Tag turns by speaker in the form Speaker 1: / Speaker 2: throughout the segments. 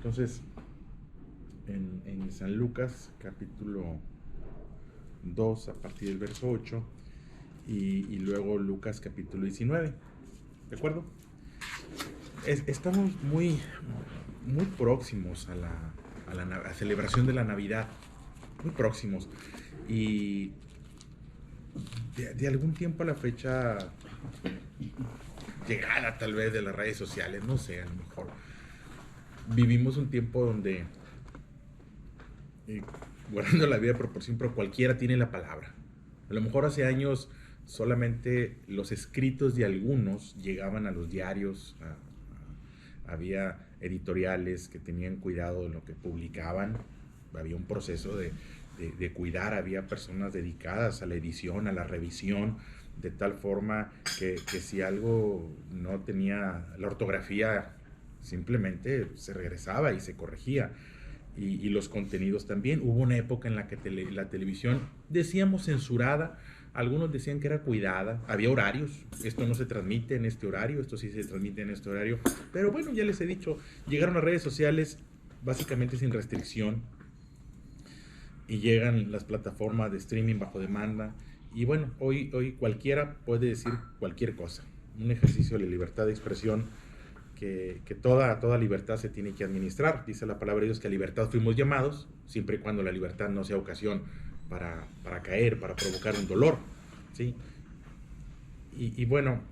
Speaker 1: Entonces, en San Lucas, capítulo 2, a partir del verso 8, y luego Lucas, capítulo 19. ¿De acuerdo? Estamos muy próximos a la celebración de la Navidad. Muy próximos. Y de algún tiempo a la fecha, llegada tal vez de las redes sociales, no sé, a lo mejor vivimos un tiempo donde, guardando la vida de proporción, pero cualquiera tiene la palabra. A lo mejor hace años solamente los escritos de algunos llegaban a los diarios, había editoriales que tenían cuidado de lo que publicaban, había un proceso de cuidar, había personas dedicadas a la edición, a la revisión, de tal forma que si algo no tenía la ortografía, simplemente se regresaba y se corregía. Y los contenidos también. Hubo una época en la que la televisión, decíamos censurada, algunos decían que era cuidada, había horarios, esto no se transmite en este horario, esto sí se transmite en este horario, pero bueno, ya les he dicho, llegaron las redes sociales básicamente sin restricción, y llegan las plataformas de streaming bajo demanda, y bueno, hoy cualquiera puede decir cualquier cosa, un ejercicio de la libertad de expresión que toda libertad se tiene que administrar. Dice la palabra de Dios que a libertad fuimos llamados, siempre y cuando la libertad no sea ocasión para caer, para provocar un dolor, ¿sí? Y bueno,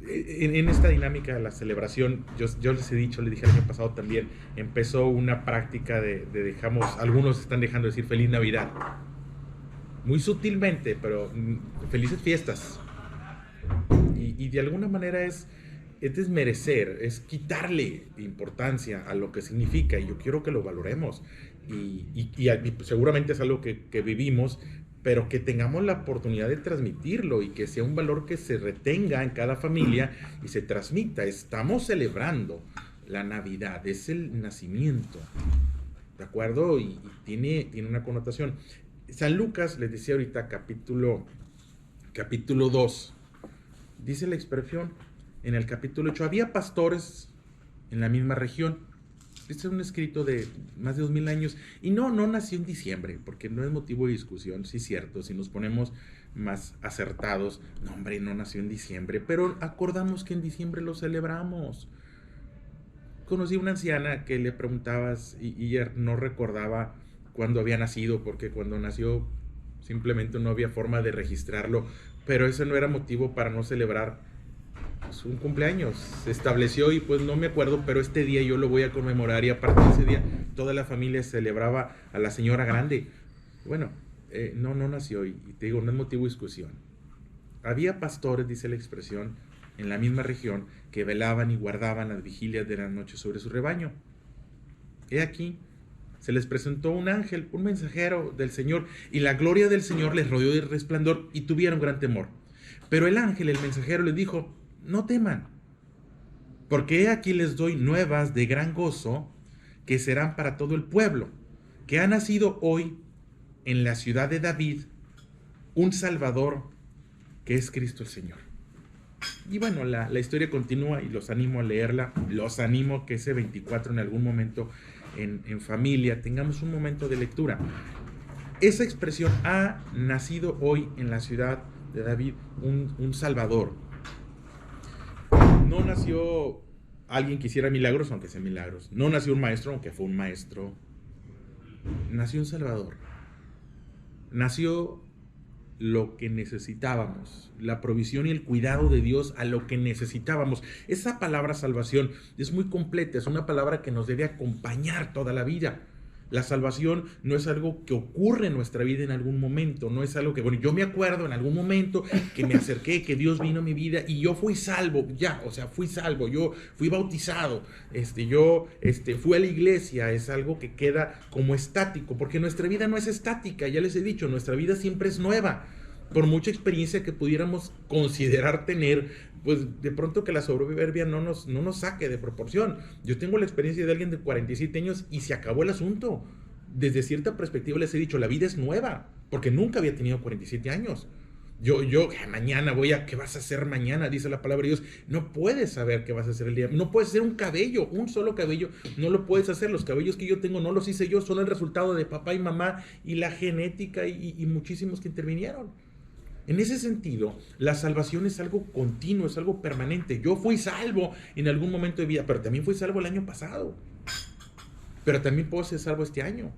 Speaker 1: en esta dinámica de la celebración, yo les he dicho, les dije el año pasado también, empezó una práctica de algunos están dejando de decir Feliz Navidad, muy sutilmente, pero felices fiestas. Y de alguna manera es desmerecer, es quitarle importancia a lo que significa, y yo quiero que lo valoremos, y seguramente es algo que vivimos, pero que tengamos la oportunidad de transmitirlo y que sea un valor que se retenga en cada familia y se transmita. Estamos celebrando la Navidad, es el nacimiento, ¿de acuerdo? Y tiene una connotación. San Lucas, les decía ahorita, capítulo 2, dice la expresión. En el capítulo 8, había pastores en la misma región. Este es un escrito de más de 2000 años. Y no nació en diciembre, porque no es motivo de discusión, sí es cierto. Si nos ponemos más acertados, no, hombre, no nació en diciembre. Pero acordamos que en diciembre lo celebramos. Conocí a una anciana que le preguntabas y ella no recordaba cuándo había nacido, porque cuando nació simplemente no había forma de registrarlo. Pero eso no era motivo para no celebrar un cumpleaños. Se estableció y pues no me acuerdo, pero este día yo lo voy a conmemorar, y aparte de ese día toda la familia celebraba a la señora grande. Bueno, no nació, y te digo, no es motivo de discusión. Había pastores, dice la expresión, en la misma región, que velaban y guardaban las vigilias de la noche sobre su rebaño. He aquí, se les presentó un ángel, un mensajero del Señor, y la gloria del Señor les rodeó de resplandor, y tuvieron gran temor. Pero el ángel, el mensajero, les dijo: no teman, porque he aquí les doy nuevas de gran gozo, que serán para todo el pueblo, que ha nacido hoy en la ciudad de David un Salvador, que es Cristo el Señor. Y bueno, la historia continúa, y los animo a leerla, los animo que ese 24 en algún momento en familia tengamos un momento de lectura. Esa expresión, ha nacido hoy en la ciudad de David un Salvador. No nació alguien que hiciera milagros, aunque sean milagros. No nació un maestro, aunque fue un maestro. Nació un Salvador. Nació lo que necesitábamos, la provisión y el cuidado de Dios a lo que necesitábamos. Esa palabra salvación es muy completa, es una palabra que nos debe acompañar toda la vida. La salvación no es algo que ocurre en nuestra vida en algún momento, no es algo que, bueno, yo me acuerdo en algún momento que me acerqué, que Dios vino a mi vida y yo fui salvo, fui salvo, yo fui bautizado, yo fui a la iglesia. Es algo que queda como estático, porque nuestra vida no es estática, ya les he dicho, nuestra vida siempre es nueva. Por mucha experiencia que pudiéramos considerar tener, pues de pronto que la soberbia no nos saque de proporción. Yo tengo la experiencia de alguien de 47 años y se acabó el asunto. Desde cierta perspectiva les he dicho, la vida es nueva, porque nunca había tenido 47 años. Mañana ¿qué vas a hacer mañana? Dice la palabra de Dios. No puedes saber qué vas a hacer el día. No puedes hacer un cabello, un solo cabello. No lo puedes hacer. Los cabellos que yo tengo no los hice yo, son el resultado de papá y mamá y la genética y muchísimos que intervinieron. En ese sentido, la salvación es algo continuo, es algo permanente. Yo fui salvo en algún momento de vida, pero también fui salvo el año pasado. Pero también puedo ser salvo este año.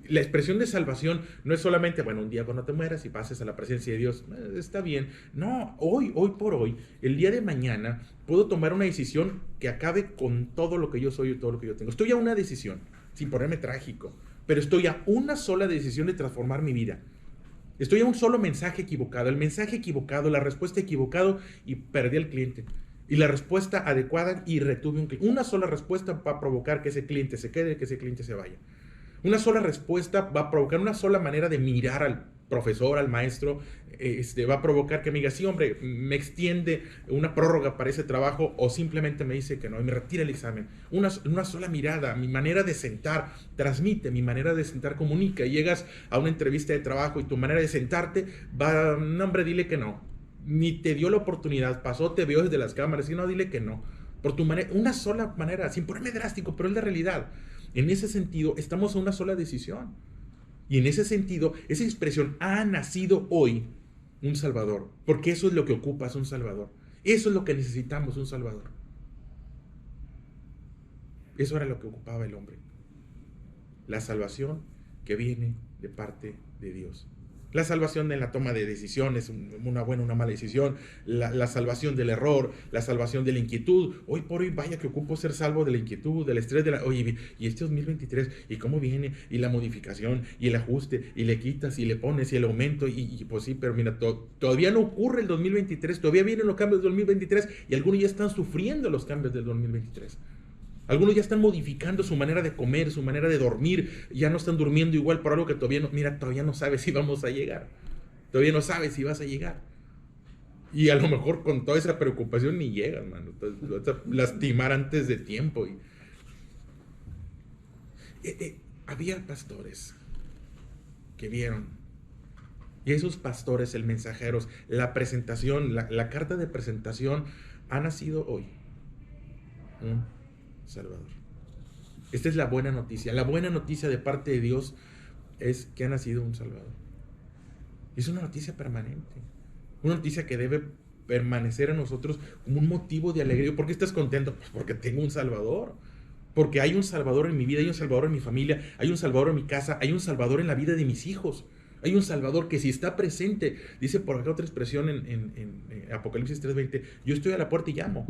Speaker 1: La expresión de salvación no es solamente, un día cuando te mueras y pases a la presencia de Dios, está bien. No, hoy por hoy, el día de mañana, puedo tomar una decisión que acabe con todo lo que yo soy y todo lo que yo tengo. Estoy a una decisión, sin ponerme trágico, pero estoy a una sola decisión de transformar mi vida. Estoy a un solo mensaje equivocado, el mensaje equivocado, la respuesta equivocada y perdí al cliente. Y la respuesta adecuada y retuve un cliente. Una sola respuesta va a provocar que ese cliente se quede, que ese cliente se vaya. Una sola respuesta va a provocar una sola manera de mirar al profesor, al maestro, va a provocar que me diga, sí, hombre, me extiende una prórroga para ese trabajo o simplemente me dice que no y me retira el examen. Una sola mirada, mi manera de sentar transmite, mi manera de sentar comunica. Y llegas a una entrevista de trabajo y tu manera de sentarte va, no, hombre, dile que no. Ni te dio la oportunidad, pasó, te veo desde las cámaras y no, dile que no. Por tu manera, una sola manera, sin ponerme drástico, pero es la realidad. En ese sentido, estamos a una sola decisión. Y en ese sentido, esa expresión, ha nacido hoy un Salvador. Porque eso es lo que ocupas, un Salvador. Eso es lo que necesitamos, un Salvador. Eso era lo que ocupaba el hombre. La salvación que viene de parte de Dios. La salvación en la toma de decisiones, una buena o una mala decisión, la salvación del error, la salvación de la inquietud. Hoy por hoy, vaya que ocupo ser salvo de la inquietud, del estrés, oye, y este 2023, ¿y cómo viene? Y la modificación, y el ajuste, y le quitas, y le pones, y el aumento, y pues sí, pero mira, todavía no ocurre el 2023, todavía vienen los cambios del 2023, y algunos ya están sufriendo los cambios del 2023. Algunos ya están modificando su manera de comer, su manera de dormir, ya no están durmiendo igual por algo que todavía no sabes si vamos a llegar. Todavía no sabes si vas a llegar. Y a lo mejor con toda esa preocupación ni llegas, mano. Entonces, vas a lastimar antes de tiempo. Había pastores que vieron. Y esos pastores, el mensajeros, la presentación, la carta de presentación ha nacido hoy. Salvador. Esta es la buena noticia. La buena noticia de parte de Dios es que ha nacido un Salvador. Es una noticia permanente. Una noticia que debe permanecer en nosotros como un motivo de alegría. ¿Por qué estás contento? Pues porque tengo un Salvador. Porque hay un Salvador en mi vida, hay un Salvador en mi familia, hay un Salvador en mi casa, hay un Salvador en la vida de mis hijos. Hay un Salvador que si está presente, dice por acá otra expresión en Apocalipsis 3:20, yo estoy a la puerta y llamo.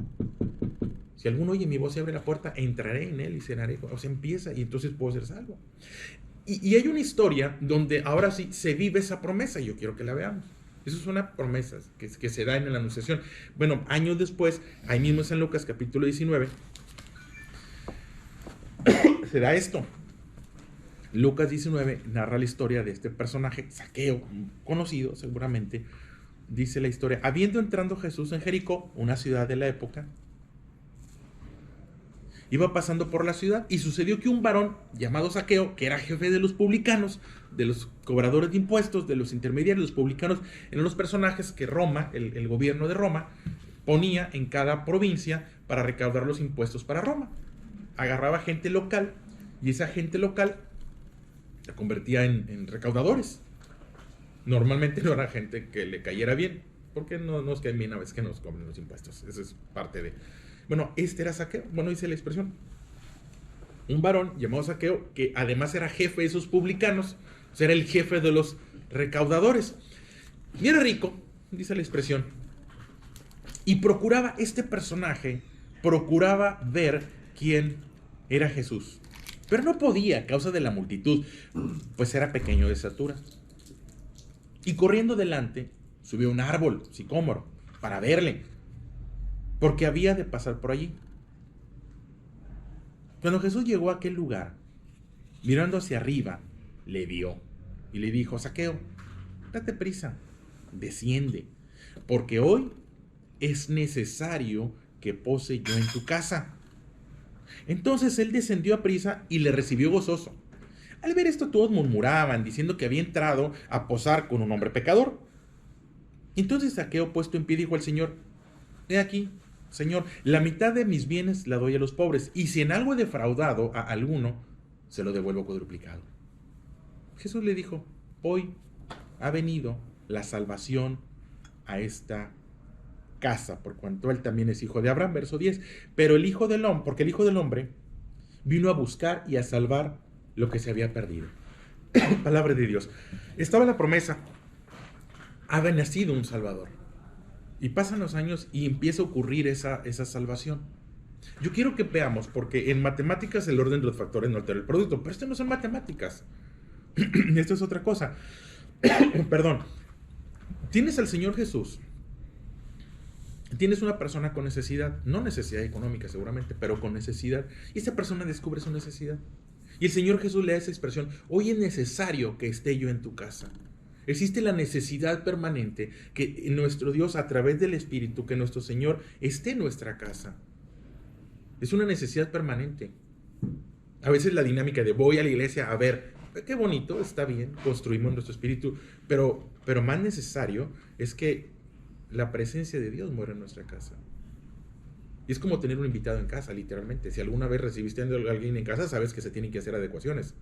Speaker 1: Si alguno oye mi voz y abre la puerta, entraré en él y cenaré. O sea, empieza y entonces puedo ser salvo. Y hay una historia donde ahora sí se vive esa promesa y yo quiero que la veamos. Eso es una promesa que se da en la Anunciación. Bueno, años después, ahí mismo en San Lucas capítulo 19, se da esto. Lucas 19 narra la historia de este personaje, Zaqueo, conocido seguramente. Dice la historia, habiendo entrado Jesús en Jericó, una ciudad de la época, iba pasando por la ciudad y sucedió que un varón llamado Zaqueo, que era jefe de los publicanos, de los cobradores de impuestos, de los intermediarios, los publicanos, eran los personajes que Roma, el gobierno de Roma, ponía en cada provincia para recaudar los impuestos para Roma. Agarraba gente local y esa gente local se convertía en recaudadores. Normalmente no era gente que le cayera bien, porque no nos caen bien a veces que nos cobren los impuestos. Eso es parte de... Bueno, este era Zaqueo, bueno, dice la expresión. Un varón llamado Zaqueo, que además era jefe de esos publicanos, o sea, era el jefe de los recaudadores. Y era rico, dice la expresión. Y este personaje procuraba ver quién era Jesús. Pero no podía a causa de la multitud, pues era pequeño de estatura. Y corriendo delante, subió a un árbol, sicómoro, para verle, porque había de pasar por allí. Cuando Jesús llegó a aquel lugar, mirando hacia arriba, le vio y le dijo, Zaqueo, date prisa, desciende, porque hoy es necesario que pose yo en tu casa. Entonces él descendió a prisa y le recibió gozoso. Al ver esto todos murmuraban, diciendo que había entrado a posar con un hombre pecador. Entonces Zaqueo, puesto en pie, dijo al Señor: he aquí, Señor, la mitad de mis bienes la doy a los pobres, y si en algo he defraudado a alguno, se lo devuelvo cuadruplicado. Jesús le dijo: hoy ha venido la salvación a esta casa, por cuanto él también es hijo de Abraham. Verso 10. Pero el Hijo del Hombre, porque el Hijo del Hombre vino a buscar y a salvar lo que se había perdido. Palabra de Dios. Estaba la promesa: había nacido un Salvador. Y pasan los años y empieza a ocurrir esa salvación. Yo quiero que veamos, porque en matemáticas el orden de los factores no altera el producto, pero esto no son matemáticas. Esto es otra cosa. Perdón. Tienes al Señor Jesús. Tienes una persona con necesidad, no necesidad económica seguramente, pero con necesidad. Y esa persona descubre su necesidad. Y el Señor Jesús le da esa expresión: hoy es necesario que esté yo en tu casa. Existe la necesidad permanente que nuestro Dios, a través del Espíritu, que nuestro Señor esté en nuestra casa. Es una necesidad permanente. A veces la dinámica de voy a la iglesia a ver, qué bonito, está bien, construimos nuestro espíritu, pero más necesario es que la presencia de Dios muera en nuestra casa. Y es como tener un invitado en casa, literalmente. Si alguna vez recibiste a alguien en casa, sabes que se tienen que hacer adecuaciones.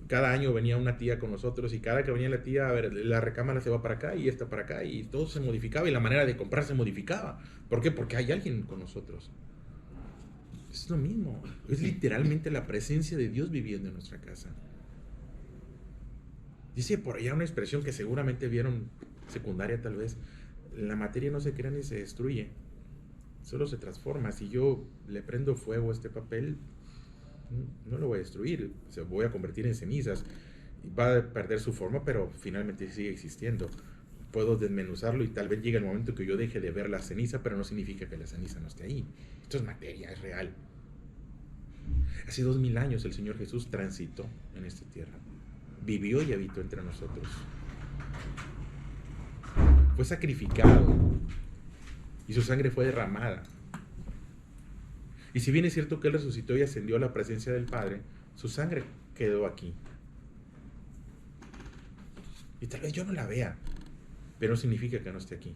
Speaker 1: Cada año venía una tía con nosotros, y cada que venía la tía, a ver, la recámara se va para acá y esta para acá, y todo se modificaba, y la manera de comprar se modificaba. ¿Por qué? Porque hay alguien con nosotros. Es lo mismo. Es literalmente la presencia de Dios viviendo en nuestra casa. Dice por allá una expresión que seguramente vieron secundaria tal vez: la materia no se crea ni se destruye, solo se transforma. Si yo le prendo fuego a este papel, no lo voy a destruir, se voy a convertir en cenizas, y va a perder su forma, pero finalmente sigue existiendo. Puedo desmenuzarlo y tal vez llegue el momento que yo deje de ver la ceniza, pero no significa que la ceniza no esté ahí. Esto es materia, es real. Hace 2000 años el Señor Jesús transitó en esta tierra, vivió y habitó entre nosotros. Fue sacrificado y su sangre fue derramada. Y si bien es cierto que Él resucitó y ascendió a la presencia del Padre, su sangre quedó aquí. Y tal vez yo no la vea, pero no significa que no esté aquí.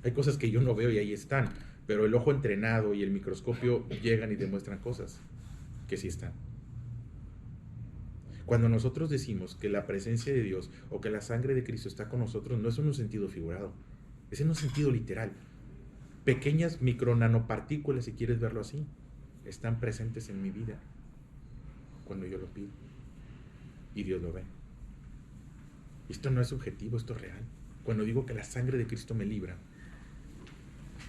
Speaker 1: Hay cosas que yo no veo y ahí están, pero el ojo entrenado y el microscopio llegan y demuestran cosas que sí están. Cuando nosotros decimos que la presencia de Dios o que la sangre de Cristo está con nosotros, no es en un sentido figurado, es en un sentido literal. Pequeñas micronanopartículas, si quieres verlo así, están presentes en mi vida cuando yo lo pido, y Dios lo ve. Esto no es subjetivo, esto es real. Cuando digo que la sangre de Cristo me libra,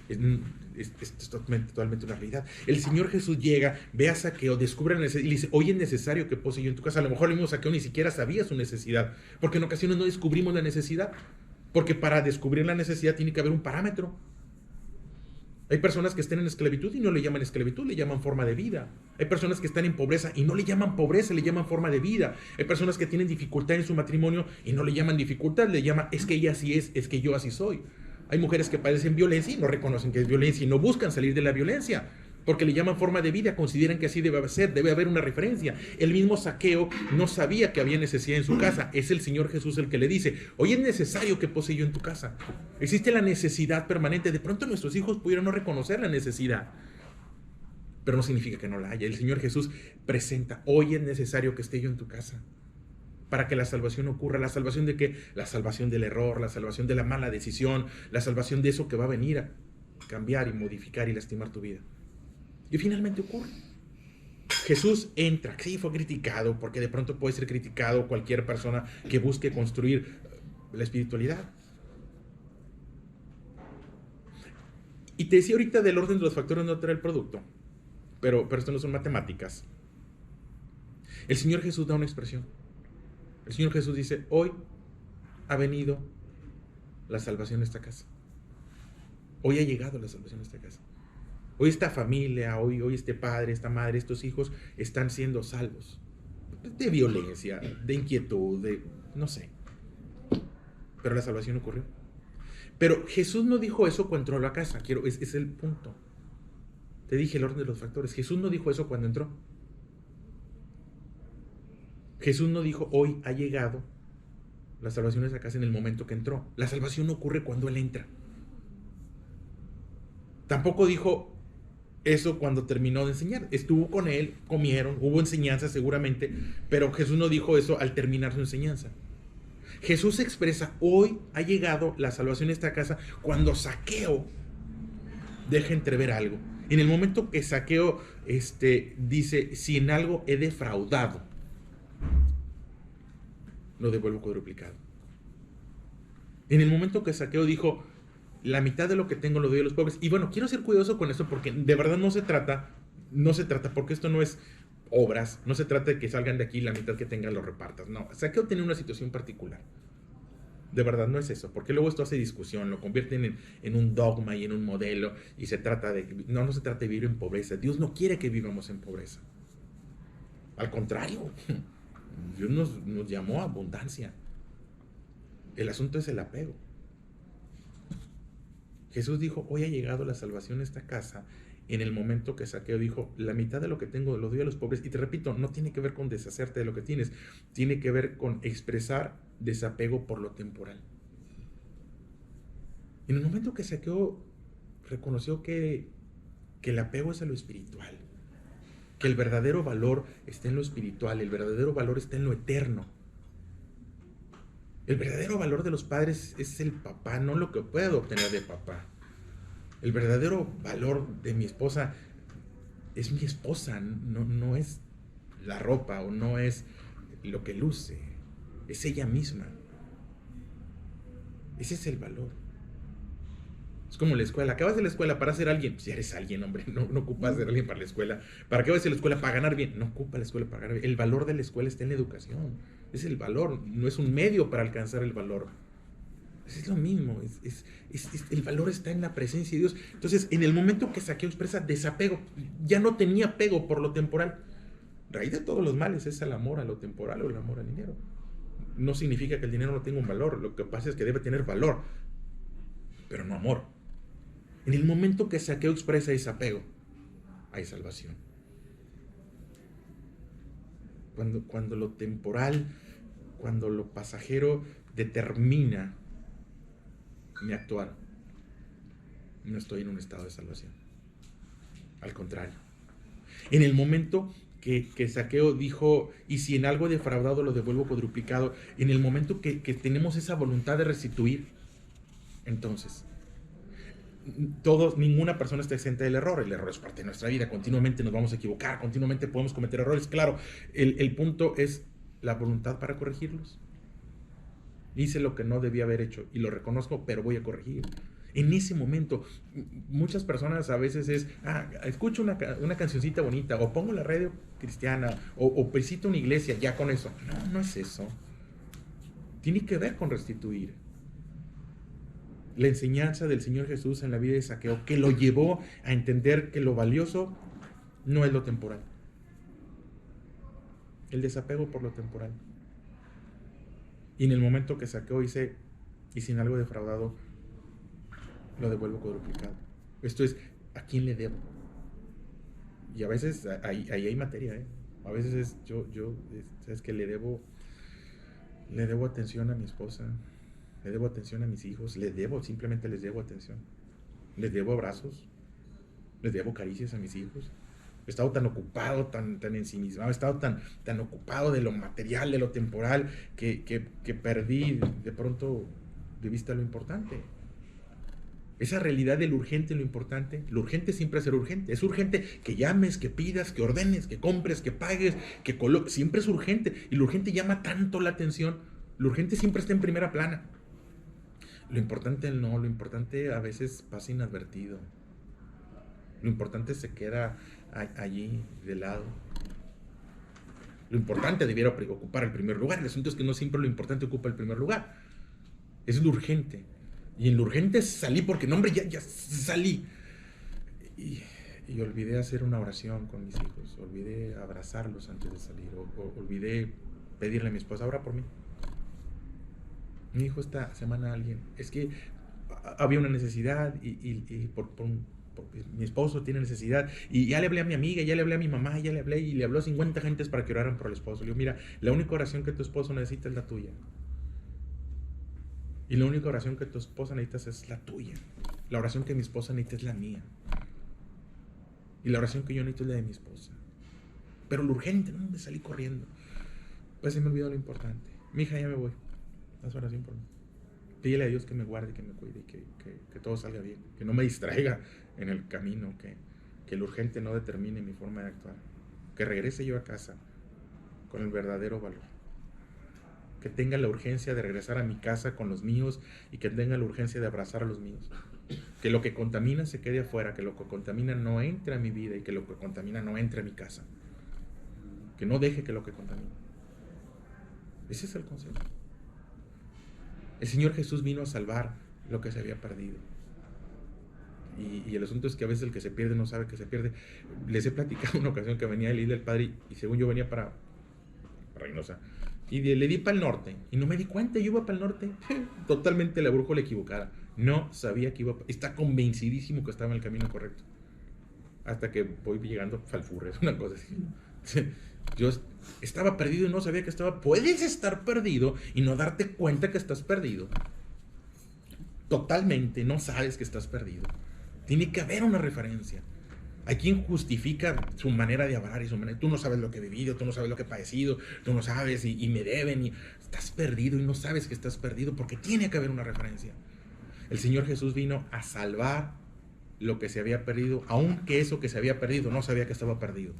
Speaker 1: es totalmente una realidad. El Señor Jesús llega, ve a Zaqueo, descubre la necesidad y le dice: oye, es necesario que pose yo en tu casa. A lo mejor el mismo Zaqueo ni siquiera sabía su necesidad, porque en ocasiones no descubrimos la necesidad, porque para descubrir la necesidad tiene que haber un parámetro. Hay personas que están en esclavitud y no le llaman esclavitud, le llaman forma de vida. Hay personas que están en pobreza y no le llaman pobreza, le llaman forma de vida. Hay personas que tienen dificultad en su matrimonio y no le llaman dificultad, le llaman: es que ella así es que yo así soy. Hay mujeres que padecen violencia y no reconocen que es violencia y no buscan salir de la violencia, porque le llaman forma de vida, consideran que así debe ser, debe haber una referencia. El mismo Zaqueo no sabía que había necesidad en su casa. Es el Señor Jesús el que le dice: oye, es necesario que pose yo en tu casa. Existe la necesidad permanente. De pronto nuestros hijos pudieran no reconocer la necesidad, pero no significa que no la haya. El Señor Jesús presenta: hoy es necesario que esté yo en tu casa, para que la salvación ocurra. ¿La salvación de qué? La salvación del error, la salvación de la mala decisión, la salvación de eso que va a venir a cambiar y modificar y lastimar tu vida. Y finalmente ocurre. Jesús entra. Sí, fue criticado, porque de pronto puede ser criticado cualquier persona que busque construir la espiritualidad. Y te decía ahorita del orden de los factores no trae el producto, pero esto no son matemáticas. El Señor Jesús da una expresión. El Señor Jesús dice: hoy ha venido la salvación a esta casa. Hoy ha llegado la salvación a esta casa. Hoy esta familia, hoy este padre, esta madre, estos hijos están siendo salvos de violencia, de inquietud, de no sé. Pero la salvación ocurrió. Pero Jesús no dijo eso cuando entró a la casa. Es el punto. Te dije el orden de los factores. Jesús no dijo eso cuando entró. Jesús no dijo: hoy ha llegado la salvación de esa casa en el momento que entró. La salvación no ocurre cuando Él entra. Tampoco dijo eso cuando terminó de enseñar. Estuvo con Él, comieron, hubo enseñanza seguramente, pero Jesús no dijo eso al terminar su enseñanza. Jesús expresa, hoy ha llegado la salvación a esta casa, cuando Zaqueo deja entrever algo. En el momento que Zaqueo dice, si en algo he defraudado, lo devuelvo cuadruplicado. En el momento que Zaqueo dijo, la mitad de lo que tengo lo doy a los pobres. Y bueno, quiero ser cuidadoso con esto porque de verdad no se trata, porque esto no es obras, no se trata de que salgan de aquí la mitad que tengan lo repartas. No, Zaqueo tiene una situación particular. De verdad no es eso, porque luego esto hace discusión, lo convierten en un dogma y en un modelo, y se trata de, no se trata de vivir en pobreza. Dios no quiere que vivamos en pobreza. Al contrario, Dios nos llamó a abundancia. El asunto es el apego. Jesús dijo, hoy ha llegado la salvación a esta casa, en el momento que Zaqueo dijo, la mitad de lo que tengo lo doy a los pobres. Y te repito, no tiene que ver con deshacerte de lo que tienes, tiene que ver con expresar desapego por lo temporal. En el momento que Zaqueo reconoció que el apego es a lo espiritual, que el verdadero valor está en lo espiritual, el verdadero valor está en lo eterno. El verdadero valor de los padres es el papá, no lo que puedo obtener de papá. El verdadero valor de mi esposa es mi esposa, no es la ropa o no es lo que luce, es ella misma. Ese es el valor. Es como la escuela. ¿Qué vas a la escuela para ser alguien? Pues ya eres alguien, hombre. No ocupas ser alguien para la escuela. ¿Para qué vas a la escuela? Para ganar bien. No ocupa la escuela para ganar bien. El valor de la escuela está en la educación. Es el valor. No es un medio para alcanzar el valor. Es lo mismo. El valor está en la presencia de Dios. Entonces, en el momento que Zaqueo expresa desapego, ya no tenía apego por lo temporal. Raíz de todos los males es el amor a lo temporal o el amor al dinero. No significa que el dinero no tenga un valor. Lo que pasa es que debe tener valor, pero no amor. En el momento que Zaqueo expresa desapego, hay salvación. Cuando lo temporal, cuando lo pasajero determina mi actuar, no estoy en un estado de salvación. Al contrario. En el momento que Zaqueo dijo, y si en algo he defraudado lo devuelvo cuadruplicado, en el momento que tenemos esa voluntad de restituir, entonces ninguna persona está exenta del error. El error es parte de nuestra vida, continuamente nos vamos a equivocar, continuamente podemos cometer errores. Claro, el punto es la voluntad para corregirlos. Hice lo que no debía haber hecho y lo reconozco, pero voy a corregir. En ese momento, muchas personas a veces escucho una cancioncita bonita, o pongo la radio cristiana, o visito una iglesia, ya con eso. No es eso. Tiene que ver con restituir. La enseñanza del Señor Jesús en la vida de Zaqueo, que lo llevó a entender que lo valioso no es lo temporal. El desapego por lo temporal. Y en el momento que Zaqueo dice, y sin algo defraudado, lo devuelvo cuadruplicado. Esto es, ¿a quién le debo? Y a veces ahí hay materia, ¿eh? A veces es, ¿sabes qué? Le debo atención a mi esposa, le debo atención a mis hijos, simplemente les debo atención. Les debo abrazos, les debo caricias a mis hijos. He estado tan ocupado, tan ensimismado, he estado tan ocupado de lo material, de lo temporal, que perdí de pronto de vista lo importante. Esa realidad del urgente, lo importante. Lo urgente siempre es ser urgente. Es urgente que llames, que pidas, que ordenes, que compres, que pagues, que coloques. Siempre es urgente. Y lo urgente llama tanto la atención. Lo urgente siempre está en primera plana. Lo importante no. Lo importante a veces pasa inadvertido. Lo importante se queda allí de lado. Lo importante debiera ocupar el primer lugar. El asunto es que no siempre lo importante ocupa el primer lugar. Es lo urgente. Y en lo urgente salí porque, no, hombre, ya salí. Y olvidé hacer una oración con mis hijos. Olvidé abrazarlos antes de salir. Olvidé pedirle a mi esposa, ora por mí. Mi hijo esta semana es que había una necesidad y mi esposo tiene necesidad. Y ya le hablé a mi amiga, ya le hablé a mi mamá, ya le hablé y le habló a 50 gentes para que oraran por el esposo. Le digo, mira, la única oración que tu esposo necesita es la tuya. Y la única oración que tu esposa necesita es la tuya. La oración que mi esposa necesita es la mía. Y la oración que yo necesito es la de mi esposa. Pero lo urgente, no me salí corriendo. Pues se me olvidó lo importante. Mi hija, ya me voy. Haz oración por mí. Pídele a Dios que me guarde, que me cuide, que todo salga bien. Que no me distraiga en el camino. Que lo urgente no determine mi forma de actuar. Que regrese yo a casa con el verdadero valor. Que tenga la urgencia de regresar a mi casa con los míos y que tenga la urgencia de abrazar a los míos. Que lo que contamina se quede afuera, que lo que contamina no entre a mi vida y que lo que contamina no entre a mi casa. Que no deje que lo que contamine. Ese es el consejo. El Señor Jesús vino a salvar lo que se había perdido. Y el asunto es que a veces el que se pierde no sabe que se pierde. Les he platicado una ocasión que venía el del Padre y según yo venía para Reynosa. Y le di para el norte. Y no me di cuenta, yo iba para el norte. Totalmente la brújula equivocada. No sabía que iba. Está convencidísimo que estaba en el camino correcto. Hasta que voy llegando a Falfurres, una cosa así. Yo estaba perdido y no sabía que estaba. Puedes estar perdido y no darte cuenta que estás perdido. Totalmente no sabes que estás perdido. Tiene que haber una referencia. Hay quien justifica su manera de hablar y su manera. Tú no sabes lo que he vivido, tú no sabes lo que he padecido, tú no sabes y me deben. Y estás perdido y no sabes que estás perdido porque tiene que haber una referencia. El Señor Jesús vino a salvar lo que se había perdido, aunque eso que se había perdido no sabía que estaba perdido.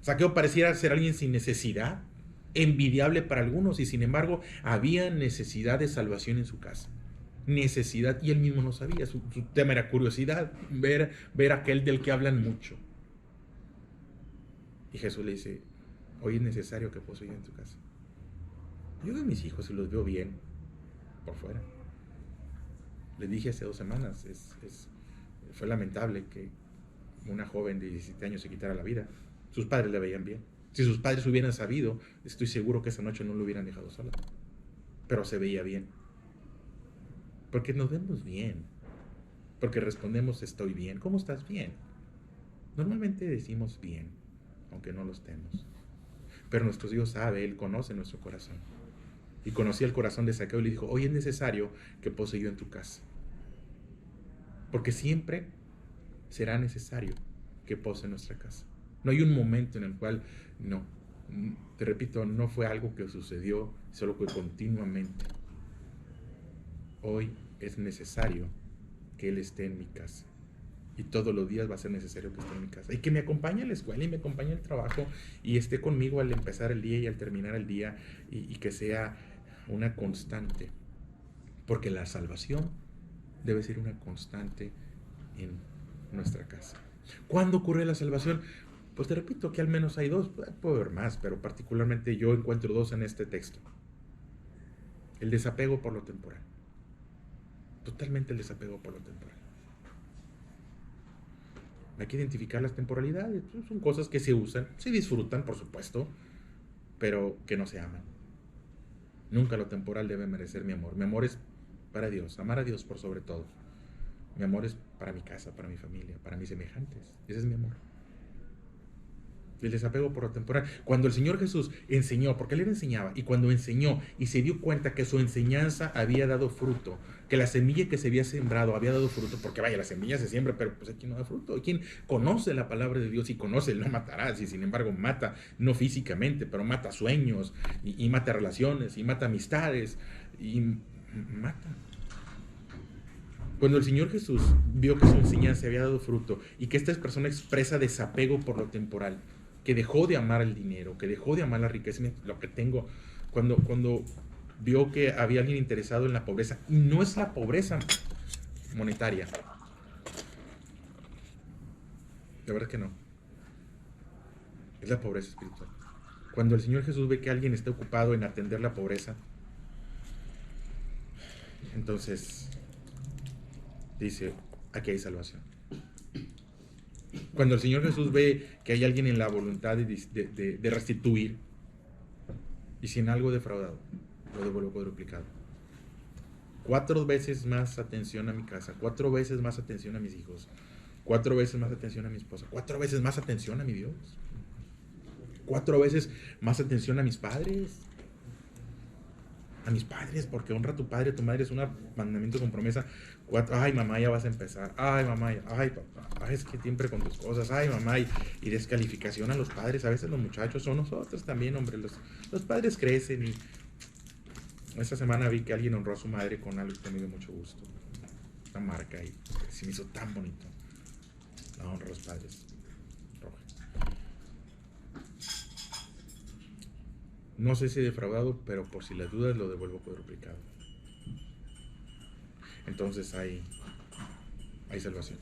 Speaker 1: Zaqueo pareciera ser alguien sin necesidad, envidiable para algunos, y sin embargo había necesidad de salvación en su casa. Necesidad, y él mismo no sabía. Su tema era curiosidad, ver aquel del que hablan mucho. Y Jesús le dice: hoy es necesario que poso yo en tu casa. Yo veo a mis hijos y los veo bien por fuera. Les dije hace 2 semanas, fue lamentable que una joven de 17 años se quitara la vida. Sus padres le veían bien. Si sus padres hubieran sabido, estoy seguro que esa noche no lo hubieran dejado sola. Pero se veía bien. Porque nos vemos bien. Porque respondemos: estoy bien. ¿Cómo estás? Bien. Normalmente decimos bien, aunque no lo estemos. Pero nuestro Dios sabe, Él conoce nuestro corazón. Y conocía el corazón de Zaqueo y le dijo: hoy es necesario que pose yo en tu casa. Porque siempre será necesario que pose en nuestra casa. No hay un momento en el cual no. Te repito, no fue algo que sucedió, solo fue continuamente. Hoy es necesario que Él esté en mi casa. Y todos los días va a ser necesario que esté en mi casa. Y que me acompañe a la escuela y me acompañe al trabajo y esté conmigo al empezar el día y al terminar el día. Y que sea una constante. Porque la salvación debe ser una constante en nuestra casa. ¿Cuándo ocurre la salvación? Pues te repito que al menos hay 2, puede haber más, pero particularmente yo encuentro 2 en este texto. El desapego por lo temporal. Totalmente el desapego por lo temporal. Hay que identificar las temporalidades. Son cosas que se usan, se disfrutan, por supuesto, pero que no se aman. Nunca lo temporal debe merecer mi amor. Mi amor es para Dios, amar a Dios por sobre todo. Mi amor es para mi casa, para mi familia, para mis semejantes. Ese es mi amor. El desapego por lo temporal. Cuando el Señor Jesús enseñó, porque Él enseñaba, y cuando enseñó y se dio cuenta que su enseñanza había dado fruto, que la semilla que se había sembrado había dado fruto, porque vaya, la semilla se siembra, pero pues aquí no da fruto. Hay quien conoce la palabra de Dios y conoce el no matarás, y sin embargo mata, no físicamente, pero mata sueños, y mata relaciones, y mata amistades, y mata. Cuando el Señor Jesús vio que su enseñanza había dado fruto y que esta persona expresa desapego por lo temporal, que dejó de amar el dinero, que dejó de amar la riqueza, lo que tengo, cuando vio que había alguien interesado en la pobreza, y no es la pobreza monetaria, de verdad que no, es la pobreza espiritual. Cuando el Señor Jesús ve que alguien está ocupado en atender la pobreza, entonces dice: aquí hay salvación. Cuando el Señor Jesús ve que hay alguien en la voluntad de restituir, y si en algo defraudado, lo devuelvo cuadruplicado. 4 veces más atención a mi casa, 4 veces más atención a mis hijos, 4 veces más atención a mi esposa, 4 veces más atención a mi Dios, 4 veces más atención a mis padres, a mis padres, porque honra a tu padre, tu madre es un mandamiento con promesa. 4, ay mamá, ya vas a empezar, ay mamá, ay papá, ay, es que siempre con tus cosas, ay mamá, y descalificación a los padres. A veces los muchachos son nosotros también, hombre, los padres crecen. Y esta semana vi que alguien honró a su madre con algo que me dio mucho gusto, una marca, y se me hizo tan bonito la honra a los padres. Roja. No sé si he defraudado, pero por si las dudas lo devuelvo cuadruplicado. Entonces hay salvación.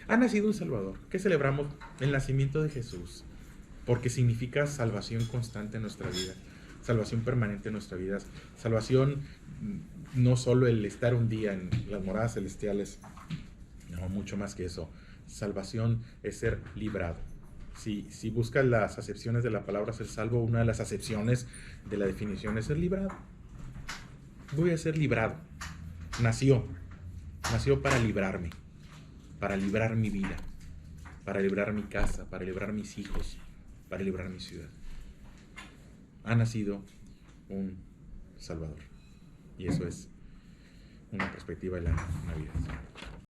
Speaker 1: Ha nacido un Salvador. ¿Qué celebramos? El nacimiento de Jesús, porque significa salvación constante en nuestra vida, salvación permanente en nuestra vida, salvación no solo el estar un día en las moradas celestiales, no, mucho más que eso. Salvación es ser librado. Si buscas las acepciones de la palabra ser salvo, una de las acepciones de la definición es ser librado. Voy a ser librado. Nació para librarme, para librar mi vida, para librar mi casa, para librar mis hijos, para librar mi ciudad. Ha nacido un Salvador. Y eso es una perspectiva de la Navidad.